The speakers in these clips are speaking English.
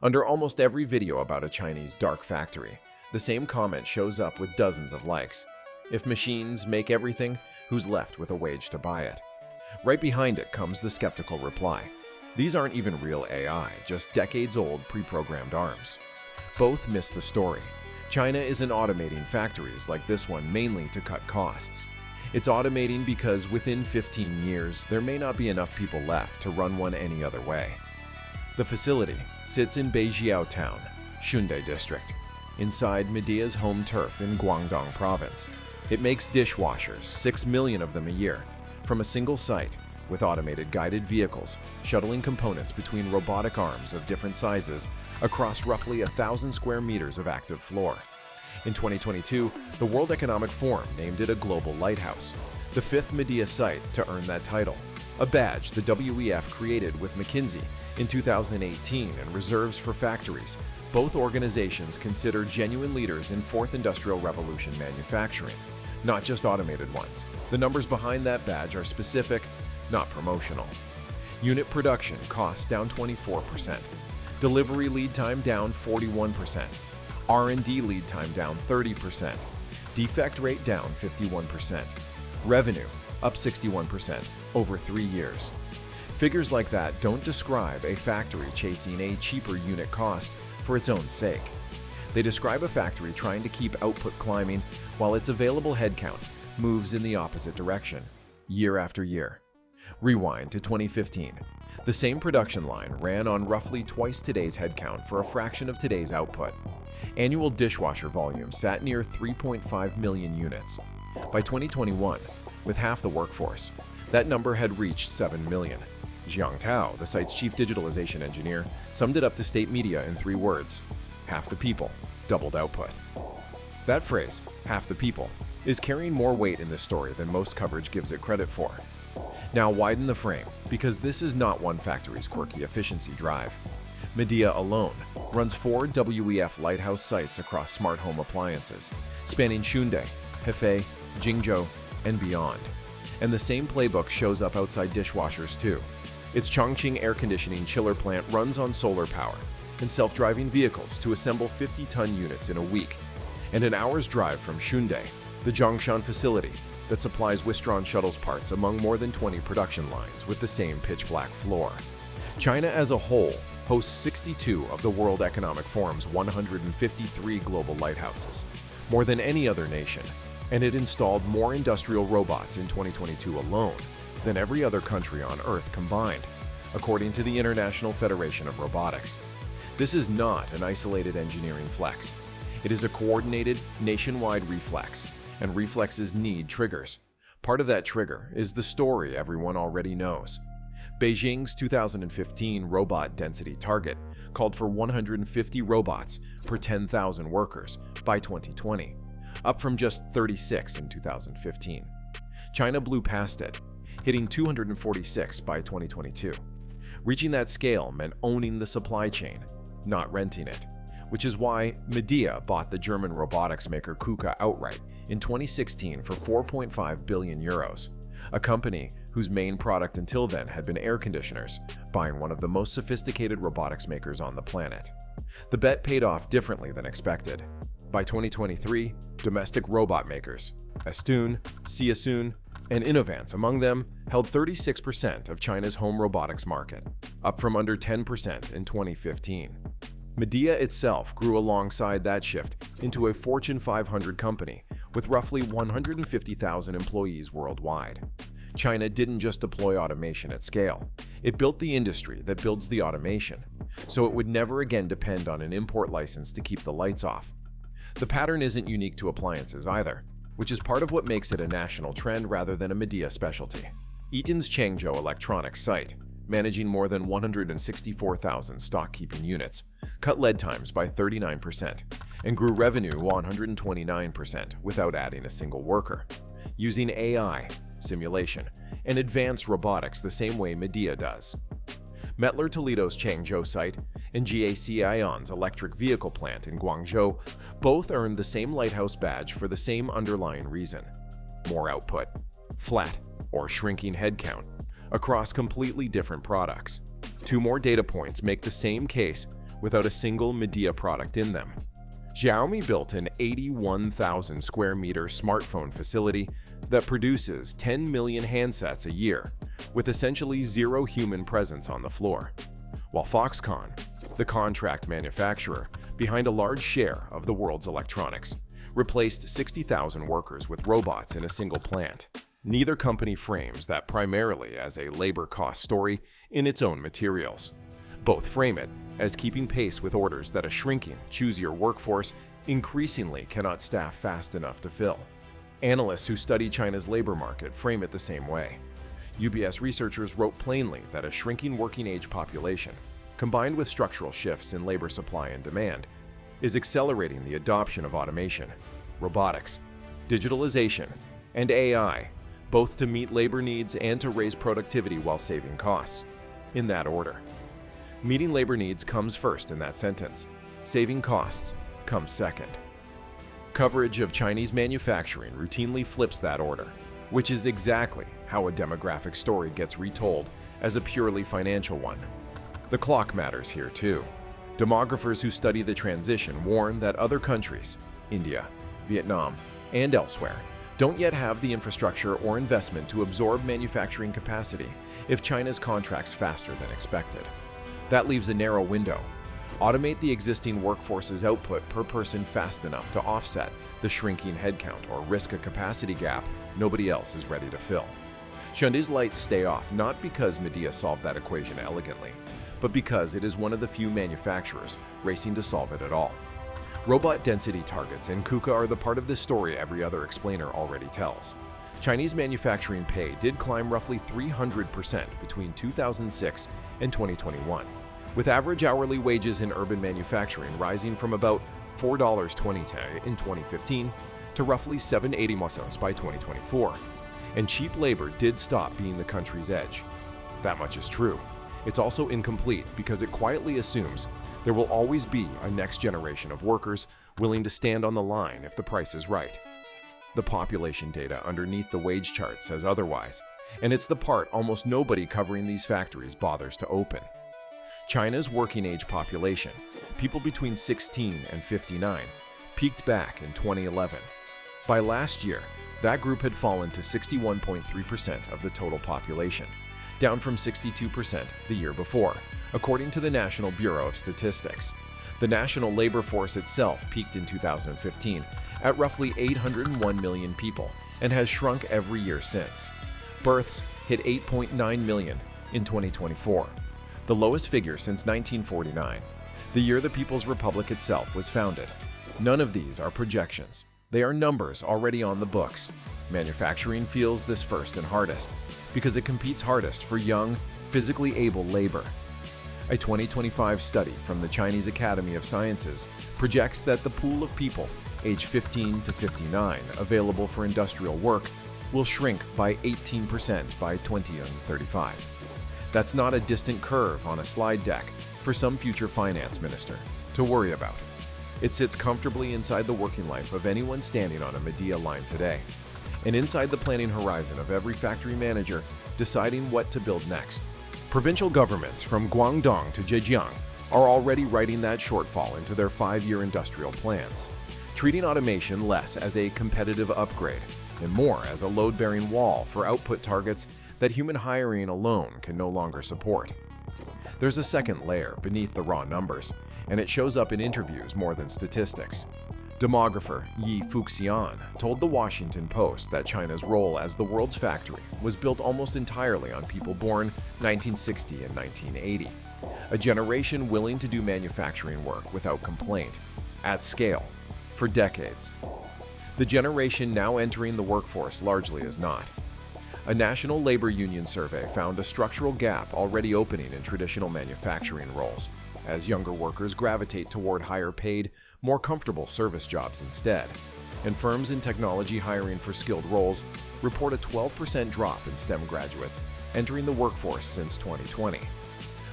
Under almost every video about a Chinese dark factory, the same comment shows up with dozens of likes. If machines make everything, who's left with a wage to buy it? Right behind it comes the skeptical reply. These aren't even real AI, just decades-old pre-programmed arms. Both miss the story. China isn't automating factories like this one mainly to cut costs. It's automating because within 15 years, there may not be enough people left to run one any other way. The facility sits in Beijiao Town, Shunde District, inside Media's home turf in Guangdong Province. It makes dishwashers, 6 million of them a year, from a single site, with automated guided vehicles shuttling components between robotic arms of different sizes across roughly 1,000 square meters of active floor. In 2022, the World Economic Forum named it a global lighthouse, the fifth Medea site to earn that title, a badge the WEF created with McKinsey in 2018 and reserves for factories. Both organizations consider genuine leaders in Fourth Industrial Revolution manufacturing, not just automated ones. The numbers behind that badge are specific, not promotional. Unit production cost down 24%, delivery lead time down 41%, R&D lead time down 30%, defect rate down 51%, revenue up 61% over 3 years. Figures like that don't describe a factory chasing a cheaper unit cost for its own sake. They describe a factory trying to keep output climbing while its available headcount moves in the opposite direction, year after year. Rewind to 2015. The same production line ran on roughly twice today's headcount for a fraction of today's output. Annual dishwasher volume sat near 3.5 million units. By 2021, with half the workforce, that number had reached 7 million. Jiang Tao, the site's chief digitalization engineer, summed it up to state media in 3 words: half the people, doubled output. That phrase, half the people, is carrying more weight in this story than most coverage gives it credit for. Now widen the frame, because this is not one factory's quirky efficiency drive. Medea alone runs 4 WEF lighthouse sites across smart home appliances, spanning Shunde, Hefei, Jingzhou, and beyond. And the same playbook shows up outside dishwashers too. Its Chongqing air conditioning chiller plant runs on solar power and self-driving vehicles to assemble 50-ton units in a week. And an hour's drive from Shunde, the Zhongshan facility that supplies Wistron shuttles parts among more than 20 production lines with the same pitch-black floor. China as a whole hosts 62 of the World Economic Forum's 153 global lighthouses, more than any other nation, and it installed more industrial robots in 2022 alone than every other country on Earth combined, according to the International Federation of Robotics. This is not an isolated engineering flex. It is a coordinated, nationwide reflex, and reflexes need triggers. Part of that trigger is the story everyone already knows. Beijing's 2015 robot density target called for 150 robots per 10,000 workers by 2020, up from just 36 in 2015. China blew past it, hitting 246 by 2022. Reaching that scale meant owning the supply chain, not renting it, which is why Medea bought the German robotics maker KUKA outright in 2016 for 4.5 billion euros, a company whose main product until then had been air conditioners, buying one of the most sophisticated robotics makers on the planet. The bet paid off differently than expected. By 2023, domestic robot makers, Astune, Xiaosun, and Innovance among them, held 36% of China's home robotics market, up from under 10% in 2015. Medea itself grew alongside that shift into a Fortune 500 company with roughly 150,000 employees worldwide. China didn't just deploy automation at scale. It built the industry that builds the automation, so it would never again depend on an import license to keep the lights off. The pattern isn't unique to appliances either, which is part of what makes it a national trend rather than a Medea specialty. Eaton's Changzhou electronics site, managing more than 164,000 stock-keeping units, cut lead times by 39% and grew revenue 129% without adding a single worker, using AI, simulation, and advanced robotics the same way Medea does. Mettler Toledo's Changzhou site and GAC Ion's electric vehicle plant in Guangzhou both earned the same lighthouse badge for the same underlying reason: more output, flat or shrinking headcount, across completely different products. 2 more data points make the same case without a single Medea product in them. Xiaomi built an 81,000 square meter smartphone facility that produces 10 million handsets a year, with essentially zero human presence on the floor. While Foxconn, the contract manufacturer behind a large share of the world's electronics, replaced 60,000 workers with robots in a single plant. Neither company frames that primarily as a labor cost story in its own materials. Both frame it as keeping pace with orders that a shrinking, choosier workforce increasingly cannot staff fast enough to fill. Analysts who study China's labor market frame it the same way. UBS researchers wrote plainly that a shrinking working-age population, combined with structural shifts in labor supply and demand, is accelerating the adoption of automation, robotics, digitalization, and AI, both to meet labor needs and to raise productivity while saving costs. In that order. Meeting labor needs comes first in that sentence. Saving costs comes second. Coverage of Chinese manufacturing routinely flips that order, which is exactly how a demographic story gets retold as a purely financial one. The clock matters here too. Demographers who study the transition warn that other countries, India, Vietnam, and elsewhere, don't yet have the infrastructure or investment to absorb manufacturing capacity if China's contracts faster than expected. That leaves a narrow window. Automate the existing workforce's output per person fast enough to offset the shrinking headcount or risk a capacity gap nobody else is ready to fill. Hyundai's lights stay off not because Medea solved that equation elegantly, but because it is one of the few manufacturers racing to solve it at all. Robot density targets and KUKA are the part of this story every other explainer already tells. Chinese manufacturing pay did climb roughly 300% between 2006 and 2021, with average hourly wages in urban manufacturing rising from about $4.20 in 2015 to roughly $7.80 by 2024. And cheap labor did stop being the country's edge. That much is true. It's also incomplete because it quietly assumes there will always be a next generation of workers willing to stand on the line if the price is right. The population data underneath the wage chart says otherwise, and it's the part almost nobody covering these factories bothers to open. China's working-age population, people between 16 and 59, peaked back in 2011. By last year, that group had fallen to 61.3% of the total population, down from 62% the year before, according to the National Bureau of Statistics. The national labor force itself peaked in 2015 at roughly 801 million people and has shrunk every year since. Births hit 8.9 million in 2024, the lowest figure since 1949, the year the People's Republic itself was founded. None of these are projections. They are numbers already on the books. Manufacturing feels this first and hardest because it competes hardest for young, physically able labor. A 2025 study from the Chinese Academy of Sciences projects that the pool of people aged 15 to 59 available for industrial work will shrink by 18% by 2035. That's not a distant curve on a slide deck for some future finance minister to worry about. It sits comfortably inside the working life of anyone standing on a Medea line today, and inside the planning horizon of every factory manager deciding what to build next. Provincial governments from Guangdong to Zhejiang are already writing that shortfall into their 5-year industrial plans, treating automation less as a competitive upgrade and more as a load-bearing wall for output targets that human hiring alone can no longer support. There's a second layer beneath the raw numbers, and it shows up in interviews more than statistics. Demographer Yi Fuxian told the Washington Post that China's role as the world's factory was built almost entirely on people born 1960 and 1980, a generation willing to do manufacturing work without complaint, at scale, for decades. The generation now entering the workforce largely is not. A national labor union survey found a structural gap already opening in traditional manufacturing roles, as younger workers gravitate toward higher-paid, more comfortable service jobs instead, and firms in technology hiring for skilled roles report a 12% drop in STEM graduates entering the workforce since 2020.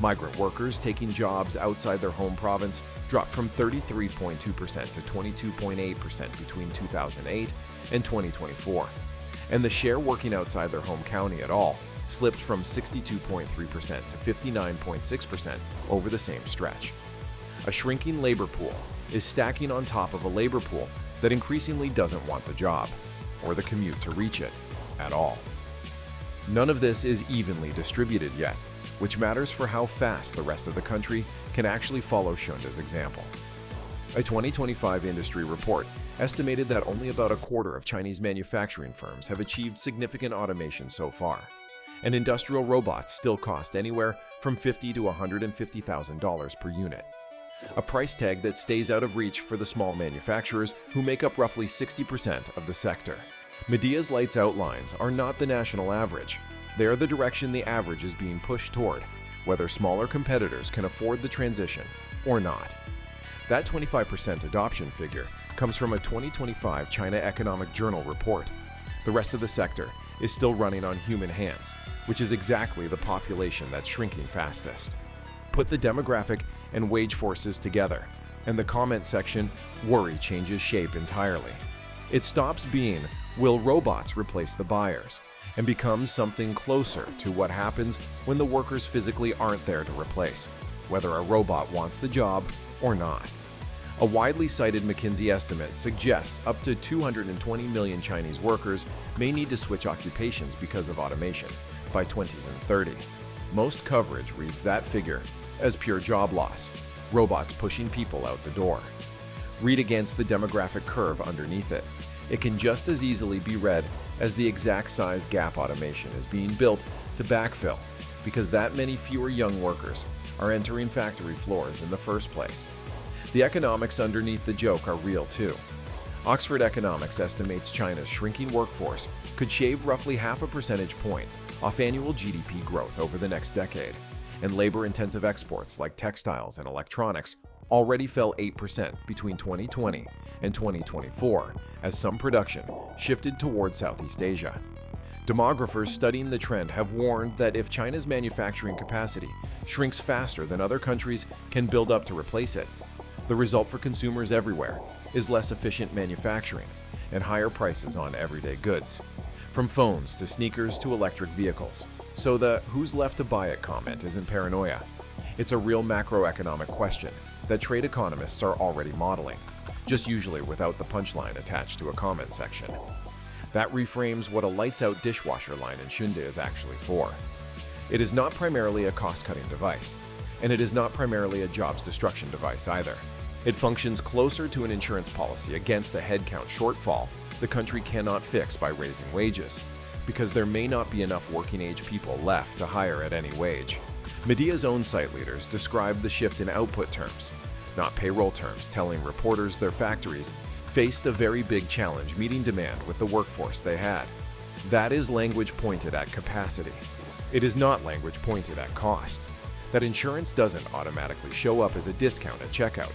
Migrant workers taking jobs outside their home province dropped from 33.2% to 22.8% between 2008 and 2024, and the share working outside their home county at all slipped from 62.3% to 59.6% over the same stretch. A shrinking labor pool is stacking on top of a labor pool that increasingly doesn't want the job, or the commute to reach it, at all. None of this is evenly distributed yet, which matters for how fast the rest of the country can actually follow Shunda's example. A 2025 industry report estimated that only about a quarter of Chinese manufacturing firms have achieved significant automation so far, and industrial robots still cost anywhere from $50,000 to $150,000 per unit. A price tag that stays out of reach for the small manufacturers who make up roughly 60% of the sector. Media's lights out lines are not the national average. They are the direction the average is being pushed toward, whether smaller competitors can afford the transition or not. That 25% adoption figure comes from a 2025 China Economic Journal report. The rest of the sector is still running on human hands, which is exactly the population that's shrinking fastest. Put the demographic and wage forces together, and the comment section worry changes shape entirely. It stops being, will robots replace the buyers, and becomes something closer to what happens when the workers physically aren't there to replace, whether a robot wants the job or not. A widely cited McKinsey estimate suggests up to 220 million Chinese workers may need to switch occupations because of automation by 2030. Most coverage reads that figure as pure job loss, robots pushing people out the door. Read against the demographic curve underneath it. It can just as easily be read as the exact sized gap automation is being built to backfill because that many fewer young workers are entering factory floors in the first place. The economics underneath the joke are real too. Oxford Economics estimates China's shrinking workforce could shave roughly half a percentage point off annual GDP growth over the next decade, and labor-intensive exports like textiles and electronics already fell 8% between 2020 and 2024 as some production shifted toward Southeast Asia. Demographers studying the trend have warned that if China's manufacturing capacity shrinks faster than other countries can build up to replace it, the result for consumers everywhere is less efficient manufacturing and higher prices on everyday goods, from phones to sneakers to electric vehicles. So the "who's left to buy it" comment isn't paranoia. It's a real macroeconomic question that trade economists are already modeling, just usually without the punchline attached to a comment section. That reframes what a lights-out dishwasher line in Shunde is actually for. It is not primarily a cost-cutting device, and it is not primarily a jobs destruction device either. It functions closer to an insurance policy against a headcount shortfall the country cannot fix by raising wages, because there may not be enough working-age people left to hire at any wage. Media's own site leaders describe the shift in output terms, not payroll terms, telling reporters their factories faced a very big challenge meeting demand with the workforce they had. That is language pointed at capacity. It is not language pointed at cost. That insurance doesn't automatically show up as a discount at checkout,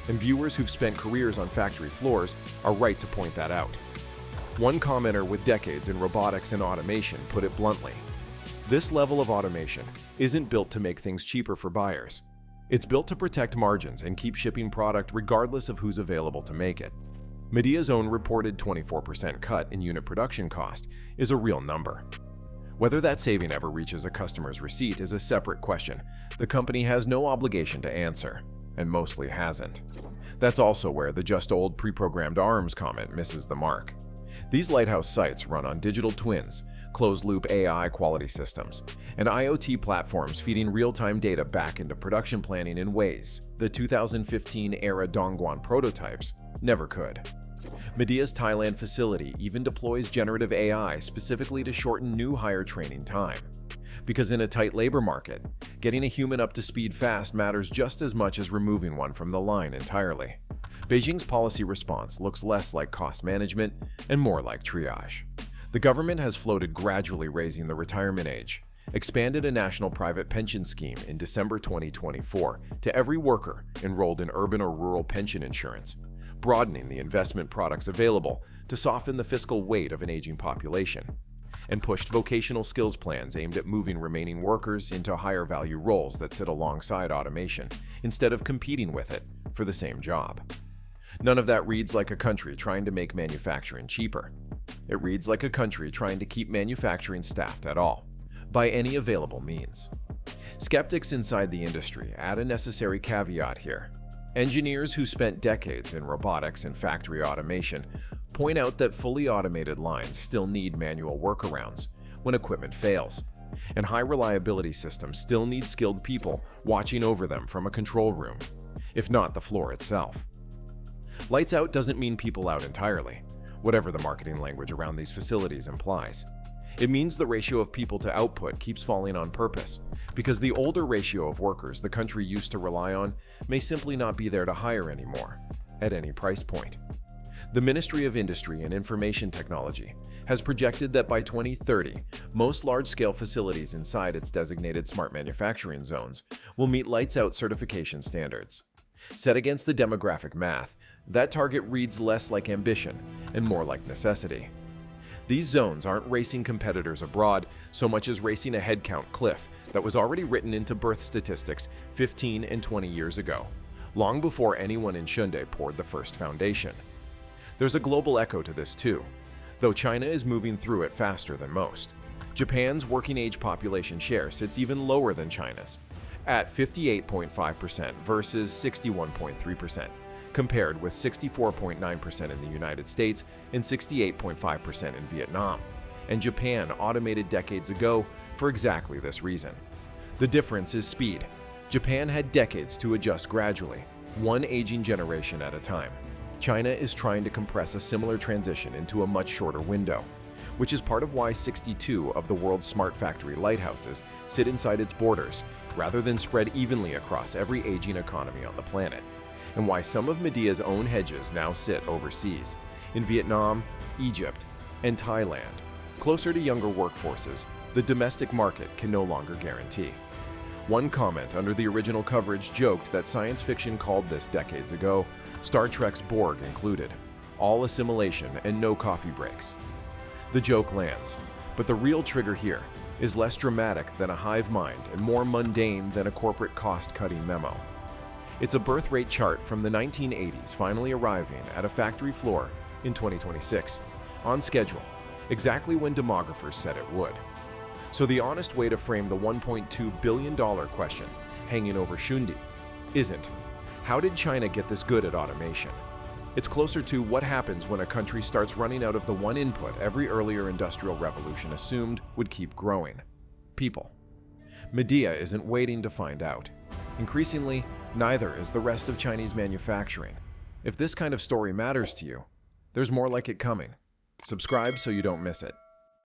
and viewers who've spent careers on factory floors are right to point that out. One commenter with decades in robotics and automation put it bluntly: this level of automation isn't built to make things cheaper for buyers. It's built to protect margins and keep shipping product regardless of who's available to make it. Media's own reported 24% cut in unit production cost is a real number. Whether that saving ever reaches a customer's receipt is a separate question the company has no obligation to answer, and mostly hasn't. That's also where the just old preprogrammed arms comment misses the mark. These lighthouse sites run on digital twins, closed-loop AI quality systems, and IoT platforms feeding real-time data back into production planning in ways the 2015-era Dongguan prototypes never could. Media's Thailand facility even deploys generative AI specifically to shorten new hire training time. Because in a tight labor market, getting a human up to speed fast matters just as much as removing one from the line entirely. Beijing's policy response looks less like cost management and more like triage. The government has floated gradually raising the retirement age, expanded a national private pension scheme in December 2024 to every worker enrolled in urban or rural pension insurance, broadening the investment products available to soften the fiscal weight of an aging population, and pushed vocational skills plans aimed at moving remaining workers into higher value roles that sit alongside automation instead of competing with it for the same job. None of that reads like a country trying to make manufacturing cheaper. It reads like a country trying to keep manufacturing staffed at all, by any available means. Skeptics inside the industry add a necessary caveat here. Engineers who spent decades in robotics and factory automation point out that fully automated lines still need manual workarounds when equipment fails, and high-reliability systems still need skilled people watching over them from a control room, if not the floor itself. Lights out doesn't mean people out entirely, whatever the marketing language around these facilities implies. It means the ratio of people to output keeps falling on purpose, because the older ratio of workers the country used to rely on may simply not be there to hire anymore, at any price point. The Ministry of Industry and Information Technology has projected that by 2030, most large-scale facilities inside its designated smart manufacturing zones will meet lights-out certification standards. Set against the demographic math, that target reads less like ambition and more like necessity. These zones aren't racing competitors abroad so much as racing a headcount cliff that was already written into birth statistics 15 and 20 years ago, long before anyone in Hyundai poured the first foundation. There's a global echo to this too, though China is moving through it faster than most. Japan's working-age population share sits even lower than China's, at 58.5% versus 61.3%, compared with 64.9% in the United States and 68.5% in Vietnam, and Japan automated decades ago for exactly this reason. The difference is speed. Japan had decades to adjust gradually, one aging generation at a time. China is trying to compress a similar transition into a much shorter window, which is part of why 62 of the world's smart factory lighthouses sit inside its borders rather than spread evenly across every aging economy on the planet, and why some of Media's own hedges now sit overseas, in Vietnam, Egypt, and Thailand. Closer to younger workforces, the domestic market can no longer guarantee. One comment under the original coverage joked that science fiction called this decades ago, Star Trek's Borg included, all assimilation and no coffee breaks. The joke lands, but the real trigger here is less dramatic than a hive mind and more mundane than a corporate cost-cutting memo. It's a birth rate chart from the 1980s finally arriving at a factory floor in 2026, on schedule, exactly when demographers said it would. So the honest way to frame the $1.2 billion question hanging over Hyundai isn't, how did China get this good at automation? It's closer to what happens when a country starts running out of the one input every earlier industrial revolution assumed would keep growing: people. Medea isn't waiting to find out. Increasingly, neither is the rest of Chinese manufacturing. If this kind of story matters to you, there's more like it coming. Subscribe so you don't miss it.